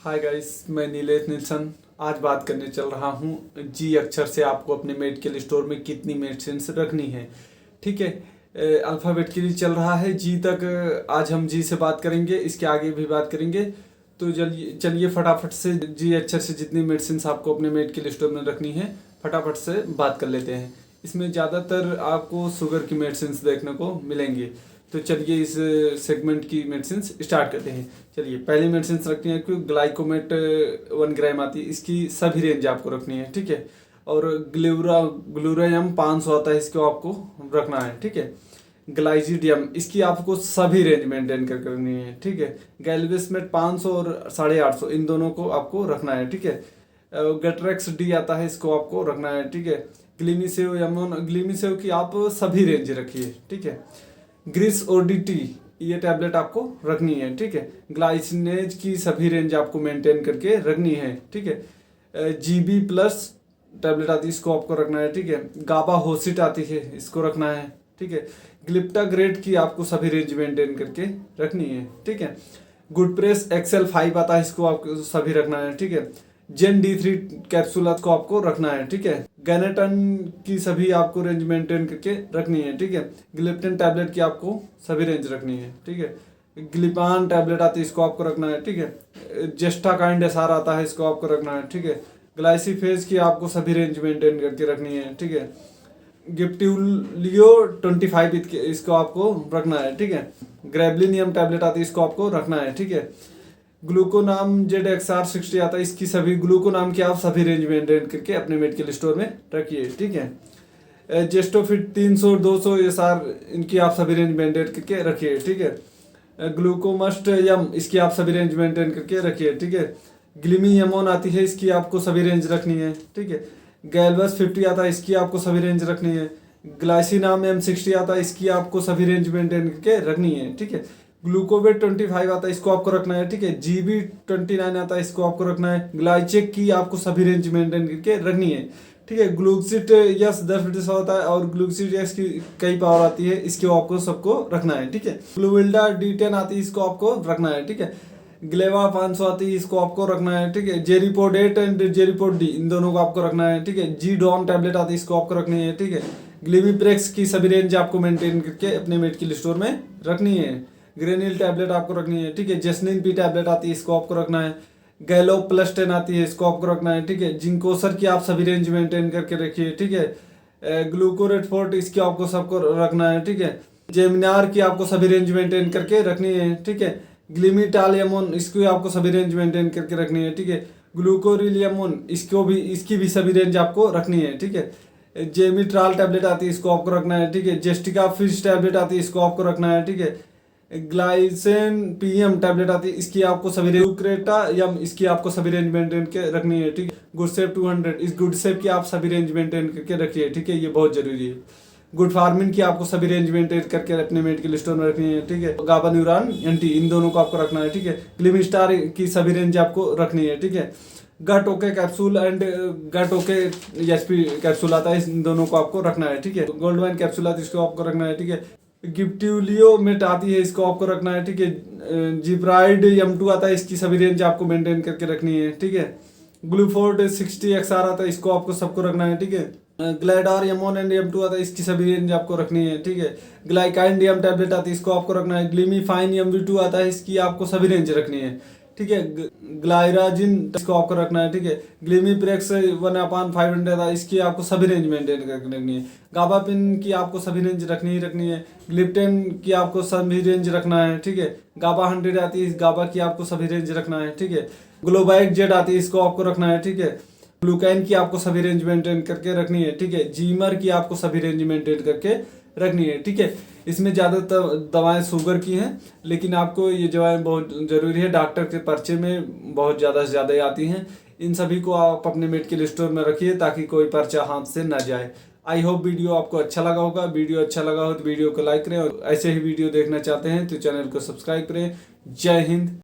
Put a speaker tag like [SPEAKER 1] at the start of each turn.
[SPEAKER 1] Hi guys, मैं Nilesh Nelson आज बात करने चल रहा हूँ जी अक्षर से आपको अपने मेडिकल स्टोर में कितनी मेडिसिन रखनी है। ठीक है, अल्फ़ाबेट के लिए चल रहा है जी तक। आज हम जी से बात करेंगे, इसके आगे भी बात करेंगे। तो चलिए फटाफट से जी अक्षर से जितनी मेडिसिन आपको अपने मेडिकल स्टोर में रखनी है फटाफट से बात कर लेते हैं। इसमें ज़्यादातर आपको शुगर की मेडिसिन देखने को मिलेंगी। तो चलिए इस सेगमेंट की मेडिसिन स्टार्ट करते हैं। चलिए पहली मेडिसिन रखनी है कि ग्लाइकोमेट 1 ग्राम आती है, इसकी सभी रेंज आपको रखनी है। ठीक है, और ग्लूरायम 500 आता है, इसको आपको रखना है। ठीक है, ग्लाइजिडियम इसकी आपको सभी रेंज मेंटेन करके रखनी है। ठीक है, गैल्वेस्मेट 500 और 850 इन दोनों को आपको रखना है। ठीक है, गट्रेक्स डी आता है, इसको आपको रखना है। ठीक है, ग्लीमिसेव की आप सभी रेंज रखिए। ठीक है, ग्रीस ओडीटी ये टैबलेट आपको रखनी है। ठीक है, ग्लाइसिनेज की सभी रेंज आपको मेंटेन करके रखनी है। ठीक है, जीबी प्लस टैबलेट आती है, इसको आपको रखना है। ठीक है, गाबा होसिट आती है, इसको रखना है। ठीक है, ग्लिप्टाग्रेड की आपको सभी रेंज मेंटेन करके रखनी है। ठीक है, गुड प्रेस एक्सेल 5 आता है, इसको आपको सभी रखना है। ठीक है, जेन D3 कैप्सूल को आपको रखना है। ठीक है, गैनेटन की सभी आपको रेंज मेंटेन करके रखनी है। ठीक है, ग्लिप्टन टैबलेट की आपको सभी रेंज रखनी है। ठीक है, ग्लिपान टैबलेट आती है, इसको आपको रखना है। ठीक है, जेस्टाकाइंड एसआर आता है, इसको आपको रखना है। ठीक है, ग्लाइसिफेज की आपको सभी रेंज मेंटेन करके रखनी है। ठीक है, गिप्ट्यूलियो 25 इसको आपको रखना है। ठीक है, ग्रेबलिनियम टैबलेट आती है, इसको आपको रखना है। ठीक है, ग्लूकोनाम ZXR60 आता है, इसकी सभी ग्लूकोनाम की आप सभी रेंज मेंटेन करके अपने मेडिकल स्टोर में रखिए। ठीक है, जेस्टोफिट 300 200 SR इनकी आप सभी रेंज मेंटेन करके रखिए। ठीक है, ग्लूकोमस्ट यम इसकी आप सभी रेंज मेंटेन करके रखिए। ठीक है, ग्लिमी यमोन आती है, इसकी आपको सभी रेंज रखनी है। ठीक है, गैल्वस 50 आता है, इसकी आपको सभी रेंज रखनी है। ग्लाइसिनाम M60 आता है, इसकी आपको सभी रेंज मेंटेन करके रखनी है। ठीक है, ग्लूकोवेट 25 आता है, इसको आपको रखना है। ठीक है, GB 29 आता है, इसको आपको रखना है। ग्लाइचेक की आपको सभी रेंज मेंटेन करके रखनी है। ठीक है, ग्लूक्सिट यस 10% होता है और ग्लूक्सिट यस की कई पावर आती है, इसको आपको सबको रखना है। ठीक है, ग्लूविल्डा D10 आती है, इसको आपको रखना है। ठीक है, ग्लेवा 500 आती है, इसको आपको रखना है। ठीक है, जेरीपोड 8 एंड जेरीपोड D इन दोनों को आपको रखना है। ठीक है, जी डॉन टैबलेट आती है, इसको आपको रखनी है। ठीक है, ग्लिमिप्रेक्स की सभी रेंज आपको मेंटेन करके अपने मेडिकल स्टोर में रखनी है। ग्रेनिल टैबलेट आपको रखनी है। ठीक है, जेस्निन पी टैबलेट आती है, इसको आपको रखना है। गैलो प्लस 10 आती है, इसको आपको रखना है। ठीक है, जिंकोसर की आप सभी रेंज मेंटेन करके रखिए। ठीक है, ग्लूकोरेट फोर्ट इसकी आपको सबको रखना है। ठीक है, जेमिनार की आपको सभी रेंज मेंटेन करके रखनी है। ठीक है, ग्लिमिटालियमोन इसको आपको सभी रेंज मेंटेन करके रखनी है। ठीक है, ग्लूकोरिलियमोन इसकी भी सभी रेंज आपको रखनी है। ठीक है, जेमिट्राल टैबलेट आती है, इसको आपको रखना है। ठीक है, जेस्टिका फिश टैबलेट आती है, इसको आपको रखना है। ठीक है, ग्लाइसेन PM टैबलेट आती है, इसकी आपको सभी रेटा यम इसकी आपको सभी रेंज मेंटेन के रखनी है। ठीक है, गुडसेप 200 इस गुडसेप की आप सभी रेंज मेंटेन करके रखिए। ठीक है, ये बहुत जरूरी है। गुड फार्मिन की आपको सभी रेंज मेंटेन करके अपने मेडिकल स्टोर में रखनी है। ठीक है, गाबा न्यूरान एंटी इन दोनों को आपको रखना है। ठीक है, ग्लिमिस्टार की सभी रेंज आपको रखनी है। ठीक है, gut okay capsule and gut okay SP capsule आता है, इन दोनों को आपको रखना है। ठीक है, गोल्ड वाइन कैप्सूल आती है, इसको आपको रखना है। ठीक है, गिप्ट्यूलियो मेट आती है, इसको आपको रखना है। ठीक है, जिब्राइड M2 आता है, इसकी सभी रेंज आपको मेंटेन करके रखनी है। ठीक है, ग्लूफोर्ड 60 XR आता है, इसको आपको सबको रखना है। ठीक है, ग्लाइडार M1 एंड M2 आता है, इसकी सभी रेंज आपको रखनी है। ठीक है, ग्लाइकाइन DM टैबलेट आती है, इसको आपको रखना है। ग्लिमीफाइन MV2 आता है, इसकी आपको सभी रेंज रखनी है। ठीक है, ग्लाइराजिन इसको आपको रखना है। ठीक है, ग्लिमीप्रेक्स 1/500 आता है, इसकी आपको सभी रेंज मेंटेन करके रखनी है। गाबापिन की आपको सभी रेंज रखनी ही रखनी है। ग्लिप्टेन की आपको सभी रेंज रखना है। ठीक है, गाबा 100 आती है, इस गाबा की आपको सभी रेंज रखना है। ठीक है, ग्लोबाइक जेड आती है, इसको आपको रखना है। ठीक है, ग्लूकाइन की आपको सभी रेंज मेंटेन करके रखनी है। ठीक है, जीमर की आपको सभी रेंज मेंटेन करके रखनी है। ठीक है, इसमें ज़्यादातर दवाएं शुगर की हैं, लेकिन आपको ये दवाएं बहुत ज़रूरी है, डॉक्टर के पर्चे में बहुत ज़्यादा से ज़्यादा आती हैं। इन सभी को आप अपने मेडिकल स्टोर में रखिए ताकि कोई पर्चा हाथ से ना जाए। आई होप वीडियो आपको अच्छा लगा होगा। वीडियो अच्छा लगा हो तो वीडियो को लाइक करें और ऐसे ही वीडियो देखना चाहते हैं तो चैनल को सब्सक्राइब करें। जय हिंद।